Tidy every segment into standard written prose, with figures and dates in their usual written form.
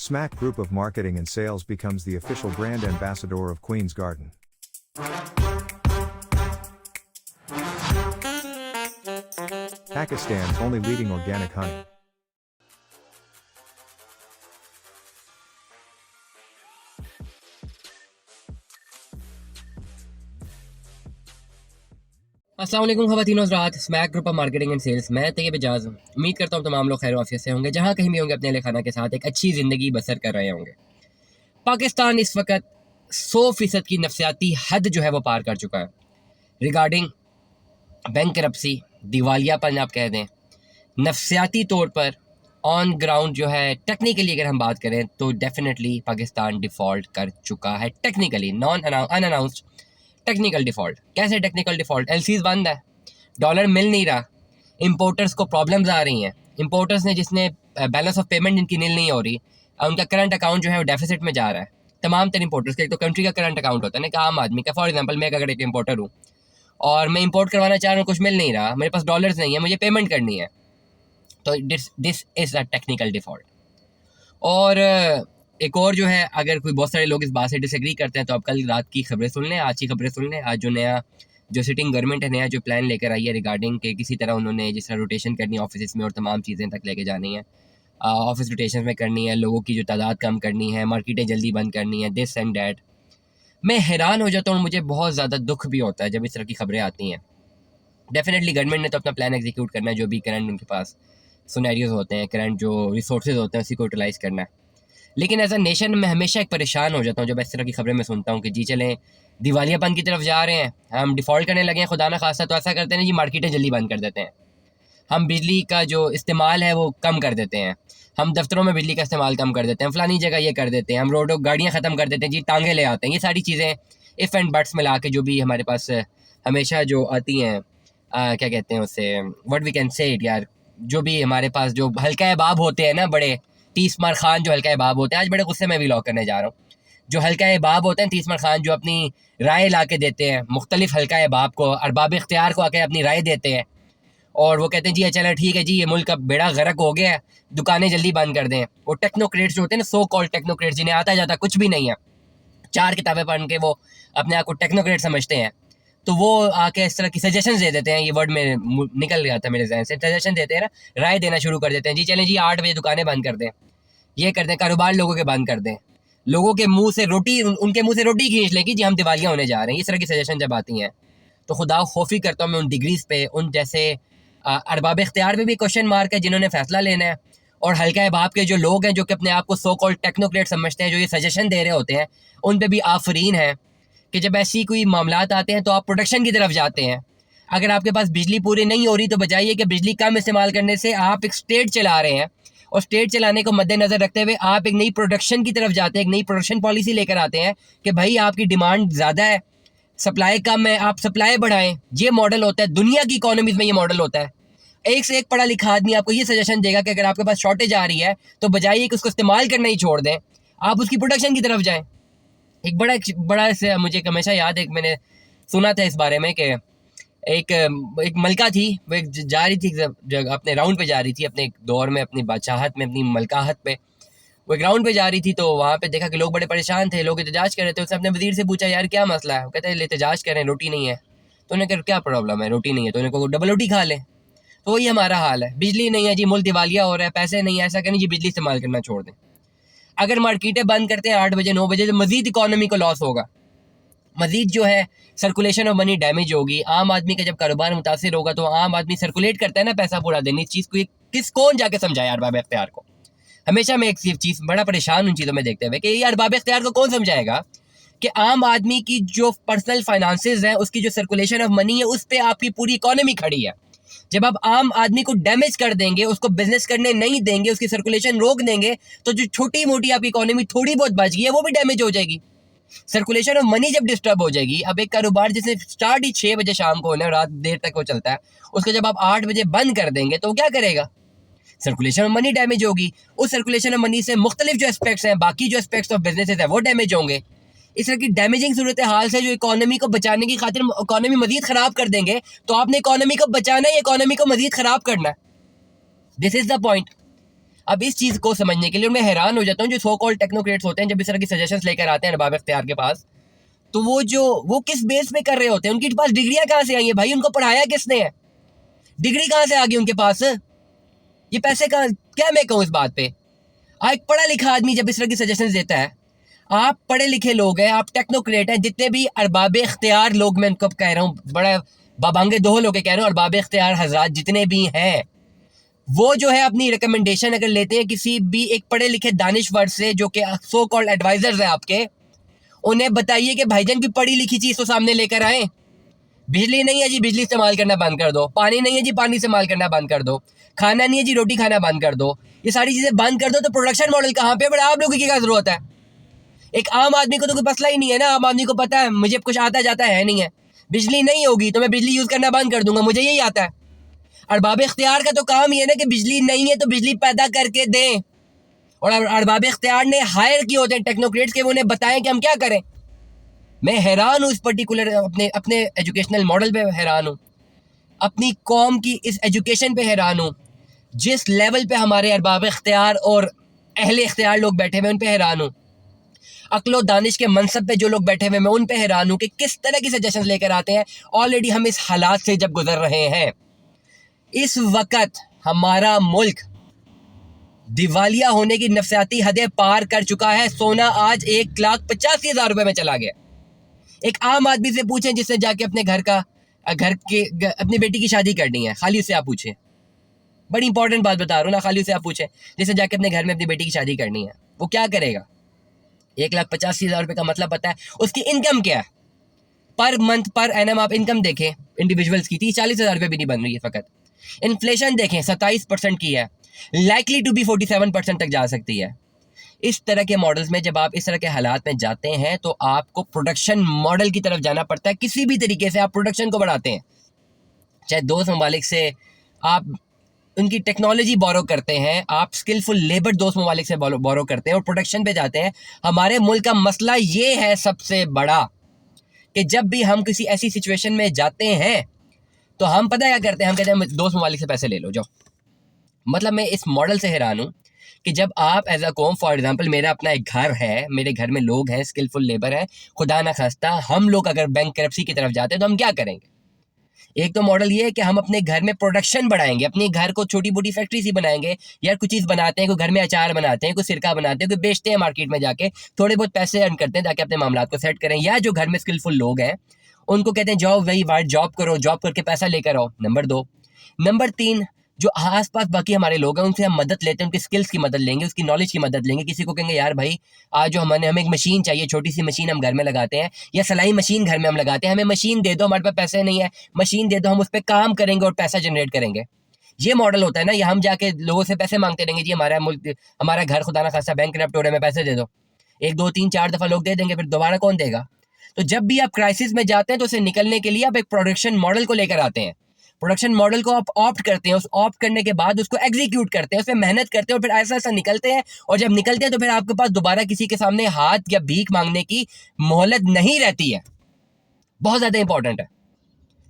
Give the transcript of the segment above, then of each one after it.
Smack Group of Marketing and Sales becomes the official brand ambassador of Queen's Garden. Pakistan's only leading organic honey. अस्सलाम वालेकुम ख़वातीन हज़रात, smack group of marketing and sales. मैं तैयब एजाज उम्मीद करता हूँ तमाम लोग खैर आफियत से होंगे, जहाँ कहीं भी होंगे अपने अहले खाना के साथ एक अच्छी ज़िंदगी बसर कर रहे होंगे। पाकिस्तान इस वक्त 100% की नफसियाती हद जो है वो पार कर चुका है रिगार्डिंग बैंकरप्सी, दिवालियापन आप कह दें। नफसियाती तौर पर ऑन ग्राउंड जो है टेक्निकली अगर हम बात करें तो डेफिनेटली पाकिस्तान डिफ़ॉल्ट कर चुका है। Technically non unannounced technical default. कैसे टेक्निकल डिफ़ॉल्ट? एलसीज बंद है, डॉलर मिल नहीं रहा, इंपोर्टर्स को प्रॉब्लम्स आ रही हैं। इंपोर्टर्स ने जिसने बैलेंस ऑफ पेमेंट जिनकी नील नहीं हो रही, उनका करंट अकाउंट जो है वो डेफिसिट में जा रहा है। तमाम तरह इंपोर्टर्स का एक तो कंट्री का करंट अकाउंट होता है ना, कि आम आदमी का। फॉर एग्जांपल मैं अगर एक इंपोर्टर हूँ और मैं इंपोर्ट करवाना चाह रहा हूँ, कुछ मिल नहीं रहा, मेरे पास डॉलर्स नहीं है, मुझे पेमेंट करनी है, तो this is a technical default. और एक और जो है, अगर कोई बहुत सारे लोग इस बात से डिसएग्री करते हैं तो आप कल रात की खबरें सुन लें, आज की खबरें सुन लें। आज जो सिटिंग गवर्नमेंट है, नया जो प्लान लेकर आई है रिगार्डिंग के किसी तरह उन्होंने जिस तरह रोटेशन करनी है ऑफिस में और तमाम चीज़ें तक लेके जानी है, ऑफिस रोटेशन में करनी है, लोगों की जो तादाद कम करनी है, मार्केटें जल्दी बंद करनी है, दिस एंड डैट। मैं हैरान हो जाता हूँ और मुझे बहुत ज़्यादा दुख भी होता है जब इस तरह की खबरें आती हैं। डेफिनेटली गवर्नमेंट ने तो अपना प्लान एग्जीक्यूट करना है, जो भी करंट उनके पास सिनेरियोज होते हैं, करंट जो रिसोर्सेज होते हैं उसी को यूटिलाइज़ करना है। लेकिन एज अ नेशन मैं हमेशा एक परेशान हो जाता हूँ जब इस तरह की खबरें मैं सुनता हूँ कि जी चलें दिवालियापन की तरफ जा रहे हैं, हम डिफ़ॉल्ट करने लगे हैं, खुदा ना खासा तो ऐसा करते हैं जी मार्केटें जल्दी बंद कर देते हैं, हम बिजली का जो इस्तेमाल है वो कम कर देते हैं, हम दफ्तरों में बिजली का इस्तेमाल कम कर देते हैं, फ़लानी जगह ये कर देते हैं, हम रोडों गाड़ियाँ ख़त्म कर देते हैं जी, टांगे ले आते हैं। ये सारी चीज़ें इफ़ एंड बट्स मिला के जो भी हमारे पास हमेशा जो आती हैं, क्या कहते हैं उससे, what we can say it यार, जो भी हमारे पास जो हल्का एबाब होते हैं ना, बड़े तीसमार खान जो हल्का एबाब होते हैं, आज बड़े गुस्से में भी लॉक करने जा रहा हूँ, जो हल्का एबाब होते हैं तीसमार खान, जो अपनी राय ला के देते हैं मुख्तलिफ हल्का एबाब को, अरबाब इख्तियार को आके अपनी राय देते हैं और वो कहते हैं जी चलो ठीक है जी, ये मुल्क का बेड़ा गर्क हो गया है, दुकानें जल्दी बंद कर दें। वो टेक्नोक्रेट्स जो होते हैं ना, सो कॉल्ड टेक्नोक्रेट्स, जिन्हें आता जाता कुछ भी नहीं है, 4 किताबें पढ़ के वो अपने आप को टेक्नोक्रेट समझते हैं, तो वो आके इस तरह की सजेशन दे देते हैं। ये वर्ड में निकल गया था मेरे जहन से, सजेशन देते हैं ना, राय देना शुरू कर देते हैं जी चलें जी 8 बजे दुकानें बंद कर दें, ये कर दें, कारोबार लोगों के बंद कर दें, लोगों के मुंह से रोटी, उनके मुंह से रोटी खींच लें कि जी हम दिवालियाँ होने जा रहे हैं। इस तरह की सजेशन जब आती हैं तो खुदा खौफी करता हूँ मैं उन डिग्रीज पे, उन जैसे अरबाब इख्तियार पे भी क्वेश्चन मार्क है जिन्होंने फैसला लेना है, और हल्का एबाब के जो लोग हैं जो कि अपने आप को सो कॉल्ड टेक्नोक्रेट समझते हैं, जो ये सजेशन दे रहे होते हैं, उन पे भी आफरीन है कि जब ऐसी कोई मामलात आते हैं तो आप प्रोडक्शन की तरफ जाते हैं। अगर आपके पास बिजली पूरी नहीं हो रही तो बजाय ये कि बिजली कम इस्तेमाल करने से आप एक स्टेट चला रहे हैं, और स्टेट चलाने को मद्देनज़र रखते हुए आप एक नई प्रोडक्शन की तरफ जाते हैं, एक नई प्रोडक्शन पॉलिसी लेकर आते हैं कि भाई आपकी डिमांड ज़्यादा है, सप्लाई कम है, आप सप्लाई बढ़ाएं। ये मॉडल होता है दुनिया की इकोनॉमीज़ में, ये मॉडल होता है। एक से एक पढ़ा लिखा आदमी आपको ये सजेशन देगा कि अगर आपके पास शॉर्टेज आ रही है तो बजाय कि उसको इस्तेमाल करना ही छोड़ दें, आप उसकी प्रोडक्शन की तरफ जाएँ। एक बड़ा से मुझे हमेशा याद है, एक मैंने सुना था इस बारे में कि एक मलका थी, वो एक जा रही थी जब अपने राउंड पे जा रही थी, अपने एक दौर में अपनी बादशाहत में, अपनी मलकाहत पे वो एक राउंड पे जा रही थी, तो वहाँ पे देखा कि लोग बड़े परेशान थे, लोग एहतजाज कर रहे थे। उसने अपने वजीर से पूछा यार क्या मसला है? वो कहते हैं एहतजाज कर रहे हैं, रोटी नहीं है। तो उन्होंने कहा क्या प्रॉब्लम है? रोटी नहीं है। तो उन्होंने कहा डबल रोटी खा लें। तो वही हमारा हाल है, बिजली नहीं है जी, मुल्क दिवालिया हो रहा है, पैसे नहीं है, ऐसा करें जी बिजली इस्तेमाल करना छोड़ दें। अगर मार्केटें बंद करते हैं 8 बजे 9 बजे तो मज़ीद इकॉनमी को लॉस होगा, मज़ीद जो है सर्कुलेशन ऑफ मनी डैमेज होगी। आम आदमी का जब कारोबार मुतासिर होगा तो आम आदमी सर्कुलेट करता है ना पैसा पूरा दिन। इस चीज़ को कौन जाके समझाए अरबाब इख्तियार को? हमेशा मैं एक चीज़ बड़ा परेशान उन चीज़ों में देखते हुए कि ये अरबाब इख्तियार को कौन समझाएगा कि आम आदमी की जो पर्सनल फाइनेंसेस हैं, उसकी जो सर्कुलेशन ऑफ मनी है, उस पर आपकी पूरी इकॉनमी खड़ी है। जब आप आम आदमी को डैमेज कर देंगे, उसको बिजनेस करने नहीं देंगे, उसकी सर्कुलेशन रोक देंगे, तो जो छोटी मोटी आपकी इकोनॉमी थोड़ी बहुत बच गई है वो भी डैमेज हो जाएगी। सर्कुलेशन ऑफ मनी जब डिस्टर्ब हो जाएगी, अब एक कारोबार जिसने स्टार्ट ही 6 बजे शाम को होना है, रात देर तक वो चलता है, उसको जब आप 8 बजे बंद कर देंगे तो क्या करेगा? सर्कुलेशन ऑफ मनी डैमेज होगी। उस सर्कुलेशन ऑफ मनी से मुख्तलिफ जो एस्पेक्ट्स हैं, बाकी जो एस्पेक्ट्स ऑफ बिजनेस है वो डैमेज होंगे। इस तरह की डैमेजिंग सूरत हाल से जो इकोनॉमी को बचाने की खातिर इकोनॉमी मजीद ख़राब कर देंगे, तो आपने इकोनॉमी को बचाना है, इकोनॉमी को मजीद ख़राब करना है। This is the point. अब इस चीज़ को समझने के लिए मैं हैरान हो जाता हूँ जो सो कॉल्ड टेक्नोक्रेट्स होते हैं, जब इस तरह की सजेशंस लेकर आते हैं अरबाब इख्तियार के पास, तो वो किस बेस पे कर रहे होते हैं? उनके पास डिग्रियां कहाँ से आई है भाई? उनको पढ़ाया किसने है? डिग्री कहाँ से आ गई उनके पास? ये पैसे कहाँ? क्या मैं कहूँ इस बात पे? एक पढ़ा लिखा आदमी जब इस तरह की सजेशंस देता है, आप पढ़े लिखे लोग हैं, आप टेक्नोक्रेट हैं, जितने भी अरबाब इख्तियार लोग, मैं उनको कह रहा हूँ, बड़ा बाबांगे दोह लोग कह रहा हूँ, अरबाब इख्तियार हजरात जितने भी हैं, वो जो है अपनी रिकमेंडेशन अगर लेते हैं किसी भी एक पढ़े लिखे दानिश्वर से जो कि सो कॉल्ड एडवाइजर्स हैं आपके, उन्हें बताइए कि भाईजान की पढ़ी लिखी चीज़ तो सामने लेकर आए। बिजली नहीं है जी, बिजली इस्तेमाल करना बंद कर दो। पानी नहीं है जी, पानी इस्तेमाल करना बंद कर दो। खाना नहीं है जी, रोटी खाना बंद कर दो। ये सारी चीज़ें बंद कर दो तो प्रोडक्शन मॉडल कहाँ पे? बट आप लोगों की क्या ज़रूरत है? एक आम आदमी को तो कोई मसला ही नहीं है ना। आम आदमी को पता है मुझे कुछ आता जाता है नहीं है, बिजली नहीं होगी तो मैं बिजली यूज़ करना बंद कर दूंगा, मुझे यही आता है। अरबाब इख्तियार का तो काम ये है ना कि बिजली नहीं है तो बिजली पैदा करके दें, और अरबाब इख्तियार ने हायर किए होते हैं टेक्नोक्रेट्स के, वो उन्हें बताएं कि हम क्या करें। मैं हैरान हूँ इस पर्टिकुलर अपने अपने एजुकेशनल मॉडल पे हैरान हूँ, अपनी कौम की इस एजुकेशन पे हैरान हूँ, जिस लेवल पे हमारे अरबाब इख्तियार और अहले इख्तियार लोग बैठे हुए उन पे हैरान हूँ। अक्लो दानिश के मनसब पे जो लोग बैठे हुए मैं उन पे हैरान हूँ कि किस तरह की सजेशंस लेकर आते हैं। ऑलरेडी हम इस हालात से जब गुजर रहे हैं, इस वक्त हमारा मुल्क दिवालिया होने की नफसियाती हदें पार कर चुका है। सोना आज 1,85,000 रुपए में चला गया। एक आम आदमी से पूछें जिसने जाके अपने अपनी बेटी की शादी करनी है, खाली उससे आप पूछें, बड़ी इंपॉर्टेंट बात बता रहा हूँ ना, खाली उससे आप पूछें जिसने जाके अपने घर में अपनी बेटी की शादी करनी है, वो क्या करेगा? 1,85,000 रुपये का मतलब पता है उसकी इनकम क्या है? पर मंथ पर एनम आप इनकम देखें इंडिविजुअल्स की 30-40 हज़ार रुपये भी नहीं बन रही है। फ़कत इन्फ्लेशन देखें 27% की है, लाइकली टू बी 47% तक जा सकती है। इस तरह के मॉडल्स में जब आप इस तरह के हालात में जाते हैं तो आपको प्रोडक्शन मॉडल की तरफ जाना पड़ता है। किसी भी तरीके से आप प्रोडक्शन को बढ़ाते हैं, चाहे दोस्त ममालिक से आप उनकी टेक्नोलॉजी बोरो करते हैं, आप स्किलफुल लेबर दोस्त ममालिक से बोरो करते हैं और प्रोडक्शन पे जाते हैं। हमारे मुल्क का मसला ये है सबसे बड़ा कि जब भी हम किसी ऐसी सिचुएशन में जाते हैं तो हम पता क्या करते हैं, हम कहते हैं दोस्त ममालिक से पैसे ले लो जाओ। मतलब मैं इस मॉडल से हैरान हूँ कि जब आप एज अ कॉम, फॉर एग्जांपल मेरा अपना एक घर है, मेरे घर में लोग हैं, स्किलफुल लेबर है, खुदा ना खास्ता हम लोग अगर बैंक करप्सी की तरफ जाते हैं तो हम क्या करेंगे? एक तो मॉडल ये है कि हम अपने घर में प्रोडक्शन बढ़ाएंगे, अपने घर को छोटी मोटी फैक्ट्री सी बनाएंगे, यार कुछ चीज़ बनाते हैं, कोई घर में अचार बनाते हैं, कोई सिरका बनाते हैं, कोई बेचते हैं मार्केट में जाके, थोड़े बहुत पैसे अर्न करते हैं ताकि अपने मामला को सेट करें। या जो घर में स्किलफुल लोग हैं उनको कहते हैं जाओ वही वाइट जॉब करो, जॉब करके पैसा लेकर आओ। नंबर 2। नंबर 3, जो आसपास बाकी हमारे लोग हैं उनसे हम मदद लेते हैं, उनकी स्किल्स की मदद लेंगे, उसकी नॉलेज की मदद लेंगे। किसी को कहेंगे यार भाई आज जो हमें एक मशीन चाहिए, छोटी सी मशीन हम घर में लगाते हैं, या सिलाई मशीन घर में हम लगाते हैं, हमें मशीन दे दो, हमारे पास पैसे नहीं है, मशीन दे दो, हम उस पर काम करेंगे और पैसा जनरेट करेंगे। ये मॉडल होता है ना। या हम जाके लोगों से पैसे मांगते रहेंगे, जी हमारा मुल्क, हमारा घर खुदा ना खास्ता बैंक करप्ट हो रहा है, हमें पैसे दे दो। 1 2 3 4 दफ़ा लोग दे देंगे, फिर दोबारा कौन देगा? तो जब भी आप क्राइसिस में जाते हैं तो उसे निकलने के लिए आप एक प्रोडक्शन मॉडल को लेकर आते हैं। प्रोडक्शन मॉडल को आप ऑप्ट करते हैं, उस ऑप्ट करने के बाद उसको एग्जीक्यूट करते हैं, उसमें मेहनत करते हैं और फिर ऐसा ऐसा निकलते हैं। और जब निकलते हैं तो फिर आपके पास दोबारा किसी के सामने हाथ या भीख मांगने की मोहलत नहीं रहती है। बहुत ज़्यादा इंपॉर्टेंट है,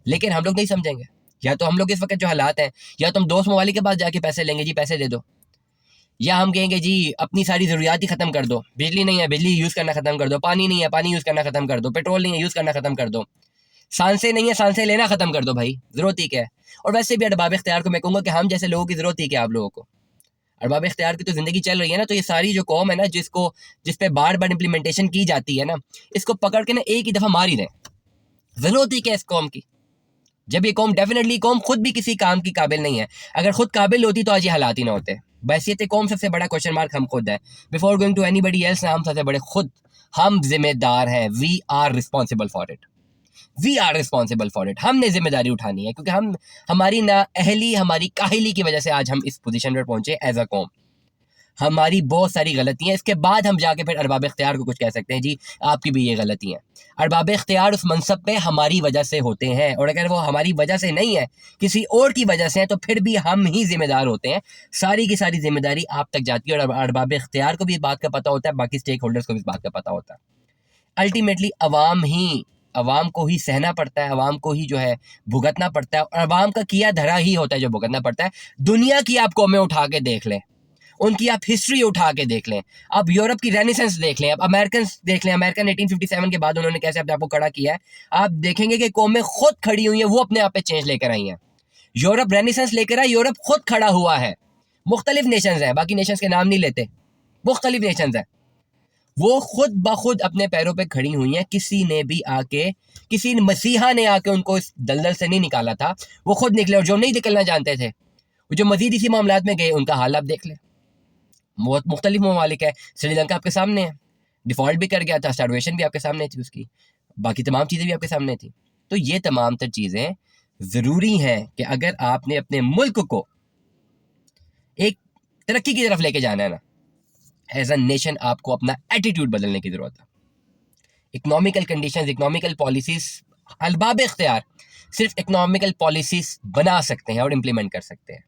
लेकिन हम लोग नहीं समझेंगे। या तो हम लोग इस वक्त जो हालात हैं, या तो हम दोस्त मवाली के पास जाके पैसे लेंगे, जी पैसे दे दो, या हम कहेंगे जी अपनी सारी ज़रूरियात ही ख़त्म कर दो, बिजली नहीं है बिजली यूज़ करना ख़त्म कर दो, पानी नहीं है पानी यूज़ करना ख़त्म कर दो, पेट्रोल नहीं है यूज़ करना ख़त्म कर दो, सांसें नहीं है सांसें लेना ख़त्म कर दो भाई, ज़रूरत ही क्या है। और वैसे भी अरबाब इख्तियार को मैं कहूँगा कि हम जैसे लोगों की ज़रूरत ही क्या आप लोगों को? अरबाब इख्तियार की तो ज़िंदगी चल रही है ना, तो ये सारी जो कौम है ना जिस पे बार बार इम्प्लीमेंटेशन की जाती है ना, इसको पकड़ के ना एक ही दफ़ा मार ही दें। ज़रूरत ही क्या इस कौम की? जब ये कौम, डेफिनेटली कौम खुद भी किसी काम की काबिल नहीं है। अगर खुद काबिल होती तो आज ये हालात ही ना होते। बैसियत कौम सबसे बड़ा क्वेश्चन मार्क हम खुद है। Before going to anybody else, हम सबसे बड़े खुद हम जिम्मेदार हैं। We are responsible for it, we are responsible for it. हमने जिम्मेदारी उठानी है, क्योंकि हम हमारी ना अहली, हमारी काहिली की वजह से आज हम इस पोजीशन पर पहुंचे एज अ कौम। हमारी बहुत सारी गलतियाँ, इसके बाद हम जाके फिर अरबाब इख्तियार को कुछ कह सकते हैं, जी आपकी भी ये गलती है। अरबाब इख्तियार उस मनसब पे हमारी वजह से होते हैं, और अगर वो हमारी वजह से नहीं है, किसी और की वजह से है, तो फिर भी हम ही जिम्मेदार होते हैं। सारी की सारी जिम्मेदारी आप तक जाती है, और अरबाब इख्तियार को भी इस बात का पता होता है, बाकी स्टेक होल्डर्स को भी इस बात का पता होता है। अल्टीमेटली अवाम को ही सहना पड़ता है, अवाम को ही जो है भुगतना पड़ता है, और अवाम का किया धरा ही होता है जो भुगतना पड़ता है। दुनिया की आप कौमें उठा के देख लें, उनकी आप हिस्ट्री उठा के देख लें, आप यूरोप की रेनेसेंस देख लें, आप अमेरिकन देख लें, अमेरिकन 1857 के बाद उन्होंने कैसे अपने आप को खड़ा किया है, आप देखेंगे कि कौमें खुद खड़ी हुई हैं, वो अपने आप पे चेंज लेकर आई हैं। यूरोप रेनेसेंस लेकर आया, यूरोप खुद खड़ा हुआ है। मुख्तलिफ नेशंस हैं, बाकी नेशंस के नाम नहीं लेते, मुख्तलिफ नेशंस हैं, वो खुद ब खुद अपने पैरों पे खड़ी हुई हैं। किसी ने भी आके, किसी मसीहा ने आके उनको इस दलदल से नहीं निकाला था, वो खुद निकले। और जो नहीं निकलना जानते थे, जो मजीद इसी मामलात में गए, उनका हाल आप देख लें। बहुत मुख्तलिफ ममालिक है, श्रीलंका आपके सामने है, डिफ़ॉल्ट भी कर गया था, स्टार्वेशन भी आपके सामने थी उसकी, बाकी तमाम चीज़ें भी आपके सामने थी। तो ये तमाम तर चीज़ें ज़रूरी हैं कि अगर आपने अपने मुल्क को एक तरक्की की तरफ लेके जाना है ना, एज अ नेशन आपको अपना एटीट्यूड बदलने की ज़रूरत है। इकोनॉमिकल कंडीशंस, इकोनॉमिकल पॉलिसीज़, अलबाब इख्तियार सिर्फ इकोनॉमिकल पॉलिसीज़ बना सकते हैं और इम्प्लीमेंट कर सकते हैं।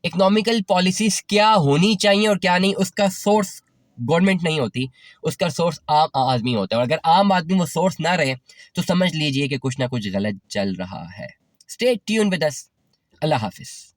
इकोनॉमिकल पॉलिसीज़ क्या होनी चाहिए और क्या नहीं, उसका सोर्स गवर्नमेंट नहीं होती, उसका सोर्स आम आदमी होता है। और अगर आम आदमी वो सोर्स ना रहे तो समझ लीजिए कि कुछ ना कुछ गलत चल रहा है। Stay tune with us. अल्लाह हाफिज़।